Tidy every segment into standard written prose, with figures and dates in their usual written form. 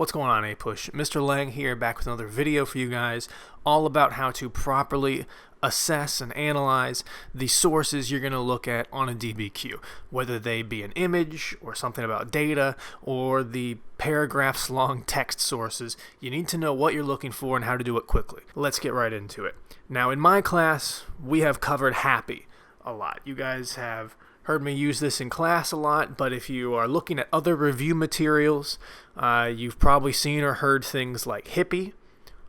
What's going on, APUSH? Mr. Lang here, back with another video for you guys, all about how to properly assess and analyze the sources you're going to look at on a DBQ, whether they be an image or something about data or the paragraphs long text sources. You need to know what you're looking for and how to do it quickly. Let's get right into it. Now, in my class, we have covered happy a lot. You guys have heard me use this in class a lot, but if you are looking at other review materials, you've probably seen or heard things like hippie,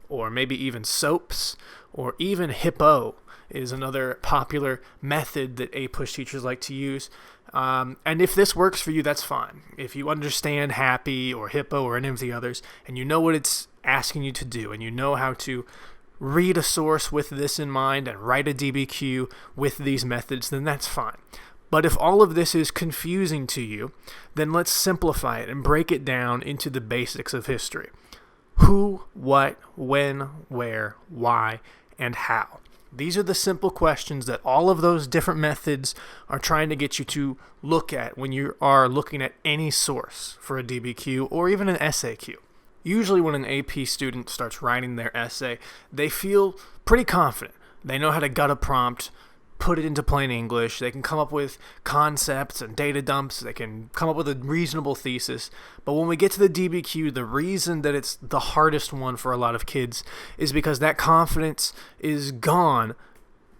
or maybe even soaps, or even hippo is another popular method that APUSH teachers like to use. And if this works for you, that's fine. If you understand happy or hippo or any of the others, and you know what it's asking you to do, and you know how to read a source with this in mind and write a DBQ with these methods, then that's fine. But if all of this is confusing to you, then let's simplify it and break it down into the basics of history. Who, what, when, where, why, and how. These are the simple questions that all of those different methods are trying to get you to look at when you are looking at any source for a DBQ or even an SAQ. Usually when an AP student starts writing their essay, they feel pretty confident. They know how to gut a prompt, put it into plain English. They can come up with concepts and data dumps. They can come up with a reasonable thesis. But when we get to the DBQ, the reason that it's the hardest one for a lot of kids is because that confidence is gone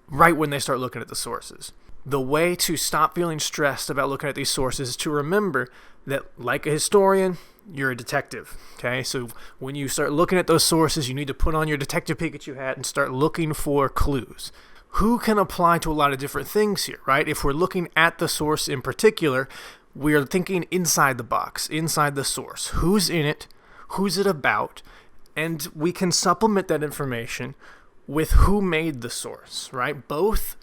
right when they start looking at the sources. The way to stop feeling stressed about looking at these sources is to remember that, like a historian, you're a detective, okay? So when you start looking at those sources, you need to put on your Detective Pikachu hat and start looking for clues. Who can apply to a lot of different things here, right? If we're looking at the source in particular, we're thinking inside the box, inside the source. Who's in it? Who's it about? And we can supplement that information with who made the source, right? Both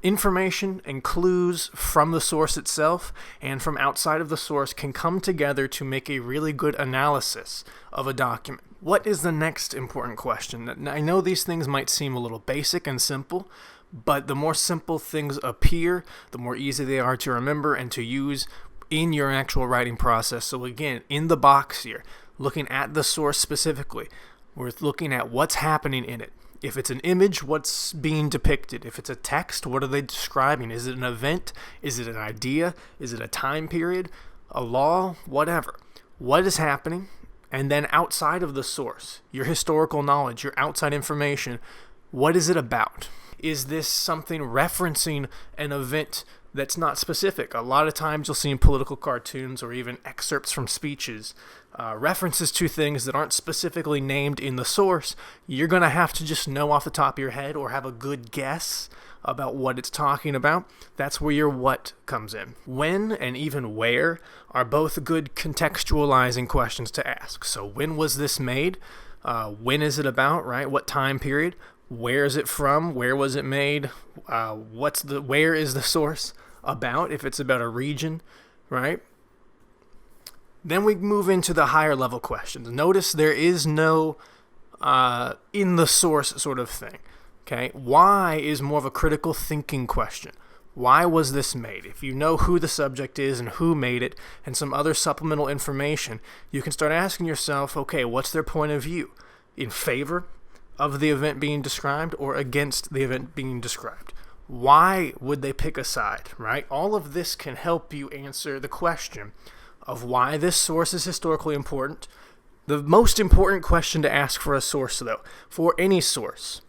information and clues from the source itself and from outside of the source can come together to make a really good analysis of a document. What is the next important question? I know these things might seem a little basic and simple, but the more simple things appear, the more easy they are to remember and to use in your actual writing process. So again, in the box here, looking at the source specifically, we're looking at what's happening in it. If it's an image, what's being depicted? If it's a text, what are they describing? Is it an event? Is it an idea? Is it a time period? A law? Whatever. What is happening? And then outside of the source, your historical knowledge, your outside information, what is it about? Is this something referencing an event that's not specific? A lot of times you'll see in political cartoons or even excerpts from speeches, references to things that aren't specifically named in the source. You're going to have to just know off the top of your head or have a good guess about what it's talking about. That's where your what comes in. When and even where are both good contextualizing questions to ask. So when was this made? When is it about, right? What time period? Where is it from? Where was it made? Where is the source about, if it's about a region, right? Then we move into the higher level questions. Notice there is no in the source sort of thing. Okay, why is more of a critical thinking question. Why was this made? If you know who the subject is and who made it and some other supplemental information, you can start asking yourself, okay, what's their point of view? In favor of the event being described or against the event being described? Why would they pick a side, right? All of this can help you answer the question of why this source is historically important. The most important question to ask for a source, though, for any source,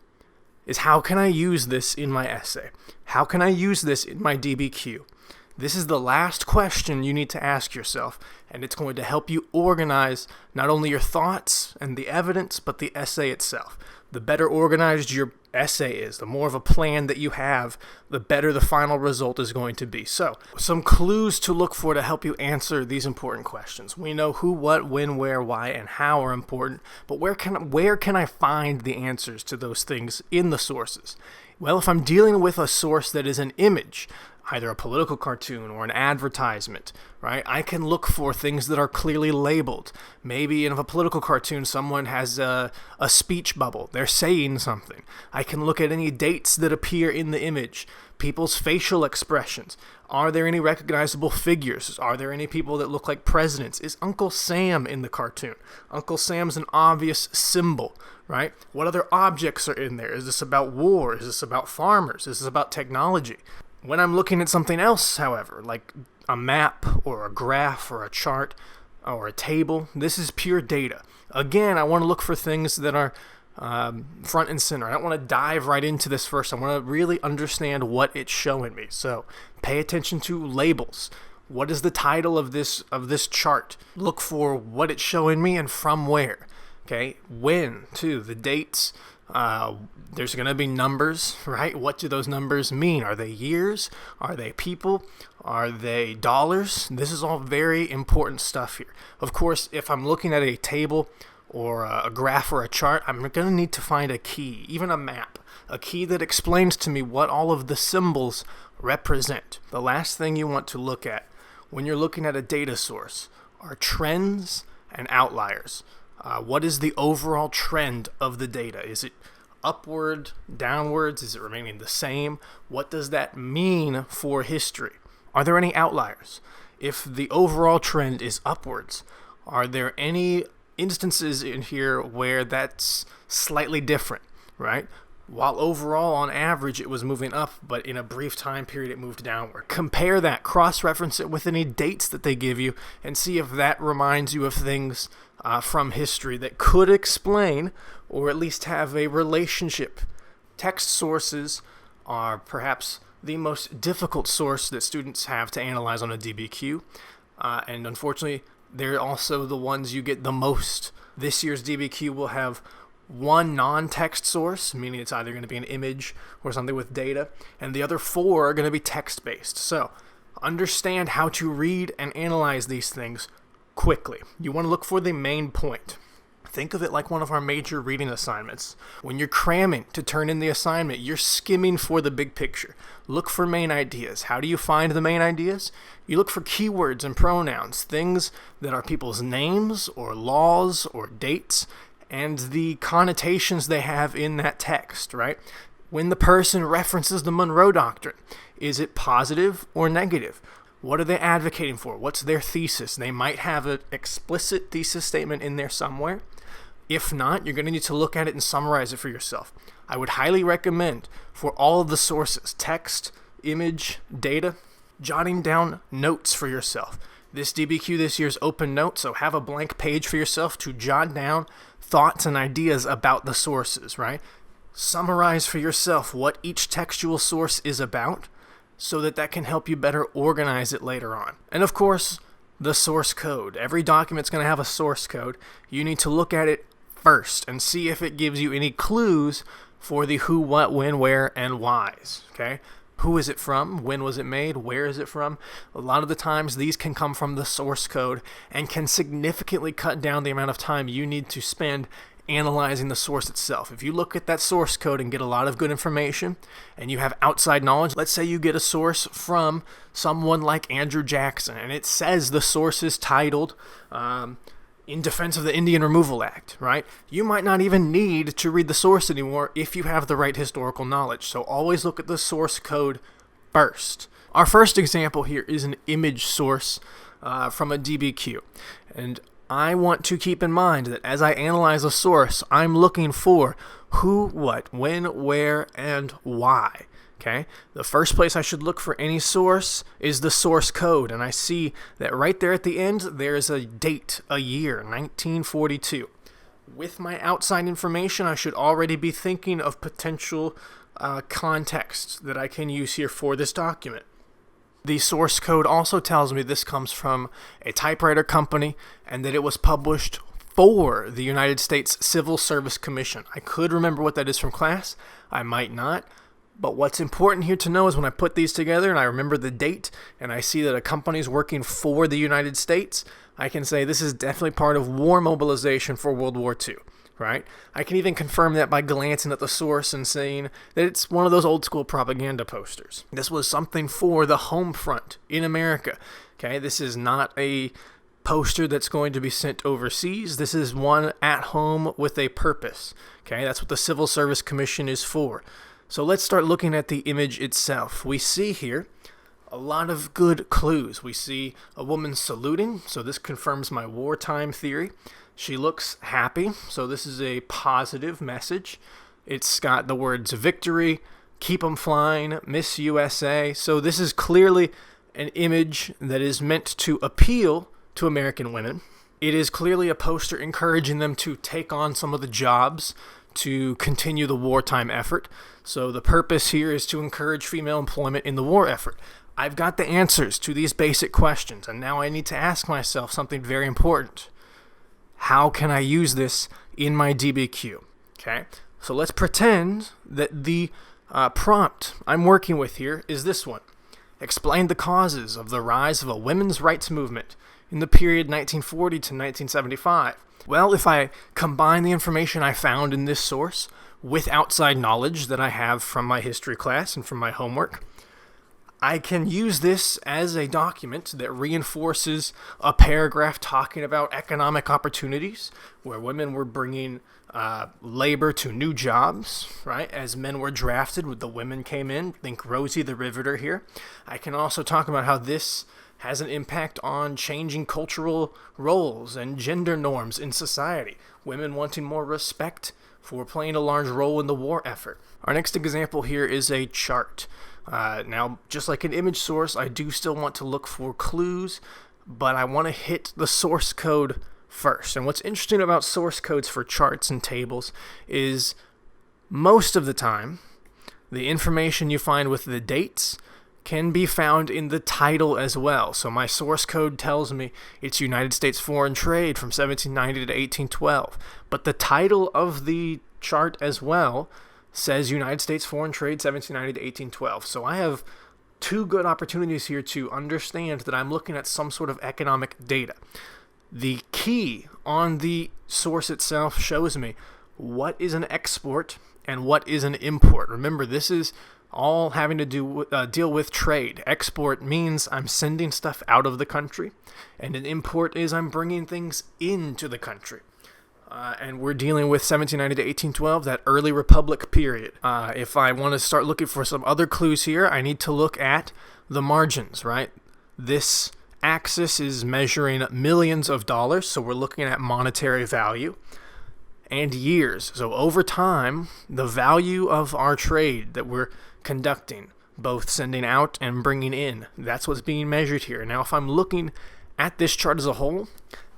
is how can I use this in my essay? How can I use this in my DBQ? This is the last question you need to ask yourself, and it's going to help you organize not only your thoughts and the evidence, but the essay itself. The better organized your essay is, the more of a plan that you have, the better the final result is going to be. So, some clues to look for to help you answer these important questions. We know who, what, when, where, why, and how are important, but where can I find the answers to those things in the sources? Well, if I'm dealing with a source that is an image, either a political cartoon or an advertisement, right? I can look for things that are clearly labeled. Maybe in a political cartoon, someone has a speech bubble. They're saying something. I can look at any dates that appear in the image, people's facial expressions. Are there any recognizable figures? Are there any people that look like presidents? Is Uncle Sam in the cartoon? Uncle Sam's an obvious symbol, right? What other objects are in there? Is this about war? Is this about farmers? Is this about technology? When I'm looking at something else, however, like a map or a graph or a chart or a table, this is pure data. Again, I want to look for things that are front and center. I don't want to dive right into this first. I want to really understand what it's showing me. So pay attention to labels. What is the title of this chart? Look for what it's showing me and from where. Okay, when, too, the dates. There's going to be numbers, right? What do those numbers mean? Are they years? Are they people? Are they dollars? This is all very important stuff here. Of course, if I'm looking at a table or a graph or a chart, I'm going to need to find a key, even a map, a key that explains to me what all of the symbols represent. The last thing you want to look at when you're looking at a data source are trends and outliers. What is the overall trend of the data? Is it upward, downwards? Is it remaining the same? What does that mean for history? Are there any outliers? If the overall trend is upwards, are there any instances in here where that's slightly different, right? While overall, on average, it was moving up, but in a brief time period, it moved downward. Compare that, cross-reference it with any dates that they give you, and see if that reminds you of things from history that could explain or at least have a relationship. Text sources are perhaps the most difficult source that students have to analyze on a DBQ, and unfortunately, they're also the ones you get the most. This year's DBQ will have one non-text source, meaning it's either going to be an image or something with data, and the other 4 are going to be text-based. So understand how to read and analyze these things quickly. You want to look for the main point. Think of it like one of our major reading assignments. When you're cramming to turn in the assignment, you're skimming for the big picture. Look for main ideas. How do you find the main ideas? You look for keywords and pronouns, things that are people's names or laws or dates, and the connotations they have in that text, right? When the person references the Monroe Doctrine, is it positive or negative? What are they advocating for? What's their thesis? They might have an explicit thesis statement in there somewhere. If not, you're going to need to look at it and summarize it for yourself. I would highly recommend for all of the sources, text, image, data, jotting down notes for yourself. This DBQ this year is open notes, so have a blank page for yourself to jot down thoughts and ideas about the sources, right? Summarize for yourself what each textual source is about so that can help you better organize it later on. And of course, the source code. Every document's going to have a source code. You need to look at it first and see if it gives you any clues for the who, what, when, where, and whys, okay? Who is it from? When was it made? Where is it from? A lot of the times these can come from the source code and can significantly cut down the amount of time you need to spend analyzing the source itself. If you look at that source code and get a lot of good information and you have outside knowledge, let's say you get a source from someone like Andrew Jackson and it says the source is titled In Defense of the Indian Removal Act, right? You might not even need to read the source anymore if you have the right historical knowledge. So always look at the source code first. Our first example here is an image source from a DBQ. And I want to keep in mind that as I analyze a source, I'm looking for who, what, when, where, and why. Okay? The first place I should look for any source is the source code, and I see that right there at the end, there's a date, a year, 1942. With my outside information, I should already be thinking of potential context that I can use here for this document. The source code also tells me this comes from a typewriter company and that it was published for the United States Civil Service Commission. I could remember what that is from class. I might not. But what's important here to know is when I put these together and I remember the date and I see that a company is working for the United States, I can say this is definitely part of war mobilization for World War II, right? I can even confirm that by glancing at the source and saying that it's one of those old school propaganda posters. This was something for the home front in America, okay? This is not a poster that's going to be sent overseas. This is one at home with a purpose, okay? That's what the Civil Service Commission is for. So let's start looking at the image itself. We see here a lot of good clues. We see a woman saluting, so this confirms my wartime theory. She looks happy, so this is a positive message. It's got the words victory, keep 'em flying, Miss USA. So this is clearly an image that is meant to appeal to American women. It is clearly a poster encouraging them to take on some of the jobs to continue the wartime effort. So the purpose here is to encourage female employment in the war effort. I've got the answers to these basic questions, and now I need to ask myself something very important. How can I use this in my DBQ? Okay, so let's pretend that the prompt I'm working with here is this one. Explain the causes of the rise of a women's rights movement in the period 1940 to 1975. Well, if I combine the information I found in this source with outside knowledge that I have from my history class and from my homework, I can use this as a document that reinforces a paragraph talking about economic opportunities, where women were bringing labor to new jobs, right? As men were drafted, the women came in. Think Rosie the Riveter here. I can also talk about how this has an impact on changing cultural roles and gender norms in society. Women wanting more respect for playing a large role in the war effort. Our next example here is a chart. Now, just like an image source, I do still want to look for clues, but I want to hit the source code first. And what's interesting about source codes for charts and tables is most of the time, the information you find with the dates can be found in the title as well. So my source code tells me it's United States Foreign Trade from 1790 to 1812. But the title of the chart as well says United States Foreign Trade 1790 to 1812. So I have two good opportunities here to understand that I'm looking at some sort of economic data. The key on the source itself shows me what is an export and what is an import. Remember, this is all having to deal with trade. Export means I'm sending stuff out of the country, and an import is I'm bringing things into the country. And we're dealing with 1790 to 1812, that early republic period. If I want to start looking for some other clues here, I need to look at the margins, right? This axis is measuring millions of dollars, so we're looking at monetary value, and years. So over time, the value of our trade that we're conducting, both sending out and bringing in, that's what's being measured here. Now, if I'm looking at this chart as a whole,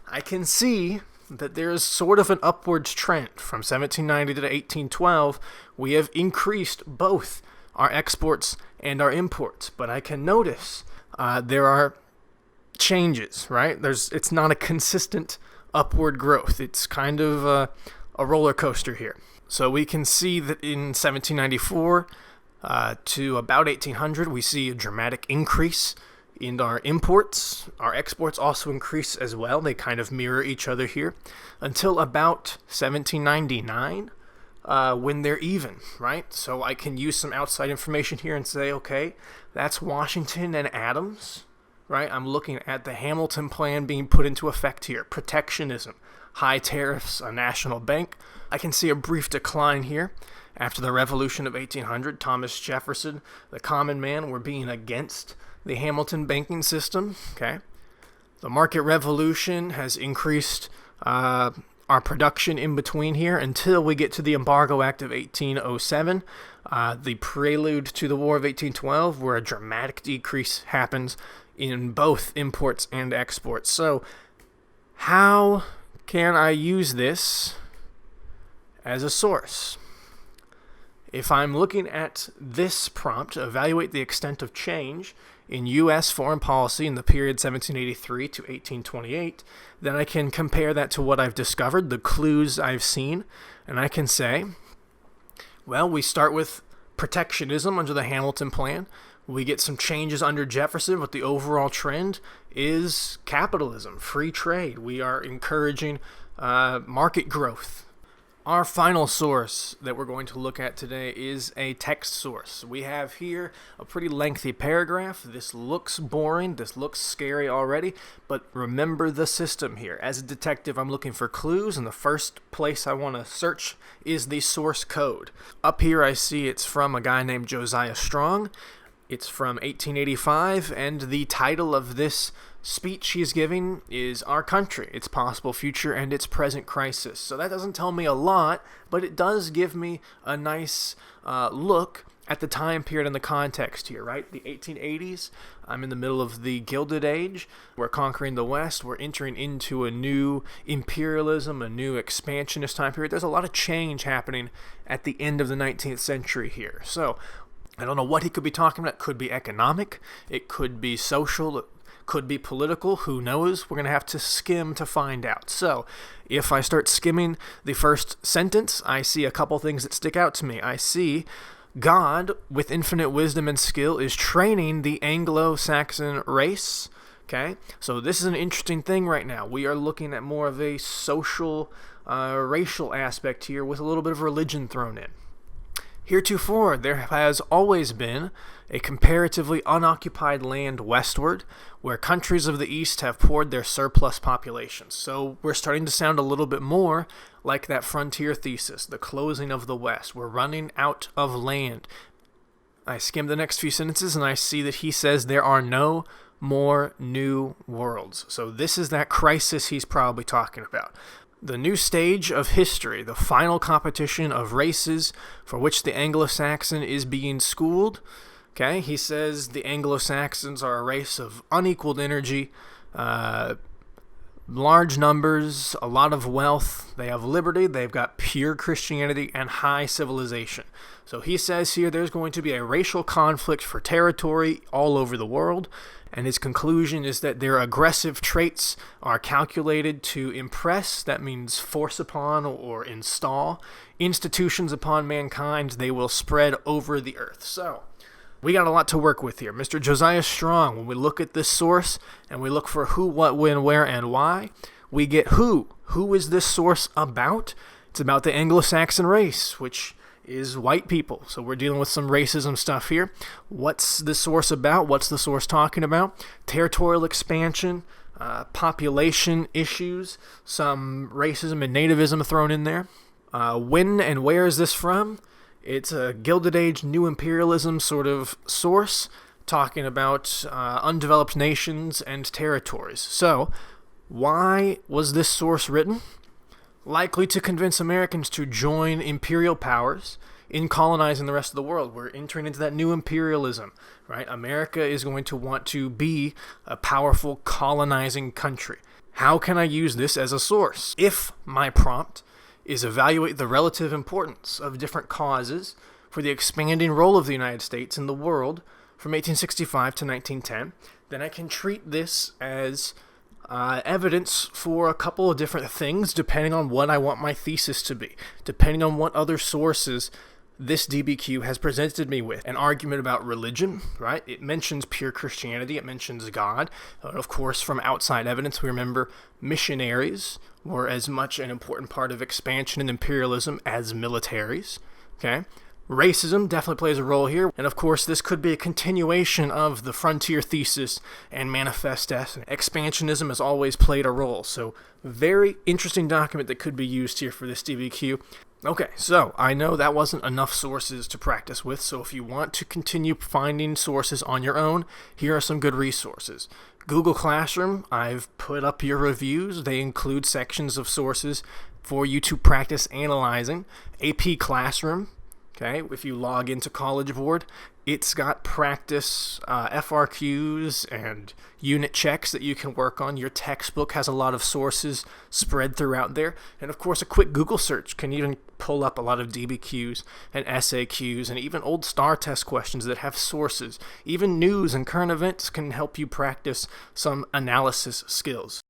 I can see that there is sort of an upwards trend. From 1790 to 1812, we have increased both our exports and our imports. But I can notice there are changes, right? It's not a consistent upward growth. It's kind of a roller coaster here. So we can see that in 1794 to about 1800, we see a dramatic increase in our imports. Our exports also increase as well. They kind of mirror each other here until about 1799 when they're even, right? So I can use some outside information here and say, okay, that's Washington and Adams, right? I'm looking at the Hamilton plan being put into effect here. Protectionism, high tariffs, a national bank. I can see a brief decline here. After the Revolution of 1800, Thomas Jefferson, the common man, were being against the Hamilton banking system, okay? The market revolution has increased our production in between here until we get to the Embargo Act of 1807, the prelude to the War of 1812, where a dramatic decrease happens in both imports and exports. So how can I use this as a source? If I'm looking at this prompt, evaluate the extent of change in U.S. foreign policy in the period 1783 to 1828, then I can compare that to what I've discovered, the clues I've seen, and I can say, well, we start with protectionism under the Hamilton Plan. We get some changes under Jefferson, but the overall trend is capitalism, free trade. We are encouraging market growth. Our final source that we're going to look at today is a text source. We have here a pretty lengthy paragraph. This looks boring. This looks scary already, but remember the system here. As a detective, I'm looking for clues, and the first place I want to search is the source code. Up here I see it's from a guy named Josiah Strong. It's from 1885, and the title of this speech he's giving is Our Country, Its Possible Future, and Its Present Crisis. So that doesn't tell me a lot, but it does give me a nice look at the time period and the context here, right? The 1880s, I'm in the middle of the Gilded Age. We're conquering the West. We're entering into a new imperialism, a new expansionist time period. There's a lot of change happening at the end of the 19th century here. So I don't know what he could be talking about. It could be economic. It could be social. It could be political. Who knows? We're going to have to skim to find out. So if I start skimming the first sentence, I see a couple things that stick out to me. I see God, with infinite wisdom and skill, is training the Anglo-Saxon race. Okay? So this is an interesting thing right now. We are looking at more of a social, racial aspect here with a little bit of religion thrown in. Heretofore, there has always been a comparatively unoccupied land westward, where countries of the East have poured their surplus populations. So we're starting to sound a little bit more like that frontier thesis, the closing of the West. We're running out of land. I skim the next few sentences and I see that he says there are no more new worlds. So this is that crisis he's probably talking about. The new stage of history, the final competition of races for which the Anglo-Saxon is being schooled. Okay, he says the Anglo-Saxons are a race of unequaled energy, large numbers, a lot of wealth. They have liberty, they've got pure Christianity, and high civilization. So he says here there's going to be a racial conflict for territory all over the world. And his conclusion is that their aggressive traits are calculated to impress, that means force upon or install, institutions upon mankind. They will spread over the earth. So we got a lot to work with here. Mr. Josiah Strong, when we look at this source and we look for who, what, when, where, and why, we get who. Who is this source about? It's about the Anglo-Saxon race, which is white people. So we're dealing with some racism stuff here. What's the source about? What's the source talking about? Territorial expansion, population issues, some racism and nativism thrown in there. When and where is this from? It's a Gilded Age new imperialism sort of source talking about undeveloped nations and territories. So why was this source written? Likely to convince Americans to join imperial powers in colonizing the rest of the world. We're entering into that new imperialism, right? America is going to want to be a powerful colonizing country. How can I use this as a source? If my prompt is evaluate the relative importance of different causes for the expanding role of the United States in the world from 1865 to 1910, then I can treat this as evidence for a couple of different things depending on what I want my thesis to be, depending on what other sources this DBQ has presented me with. An argument about religion, right? It mentions pure Christianity, it mentions God. Of course, from outside evidence, we remember missionaries were as much an important part of expansion and imperialism as militaries, okay? Racism definitely plays a role here, and of course this could be a continuation of the frontier thesis and manifest destiny. Expansionism has always played a role, so very interesting document that could be used here for this DBQ. Okay, so I know that wasn't enough sources to practice with, so if you want to continue finding sources on your own, here are some good resources. Google Classroom, I've put up your reviews. They include sections of sources for you to practice analyzing. AP Classroom, okay, if you log into College Board, it's got practice FRQs and unit checks that you can work on. Your textbook has a lot of sources spread throughout there. And of course, a quick Google search can even pull up a lot of DBQs and SAQs and even old STAR test questions that have sources. Even news and current events can help you practice some analysis skills.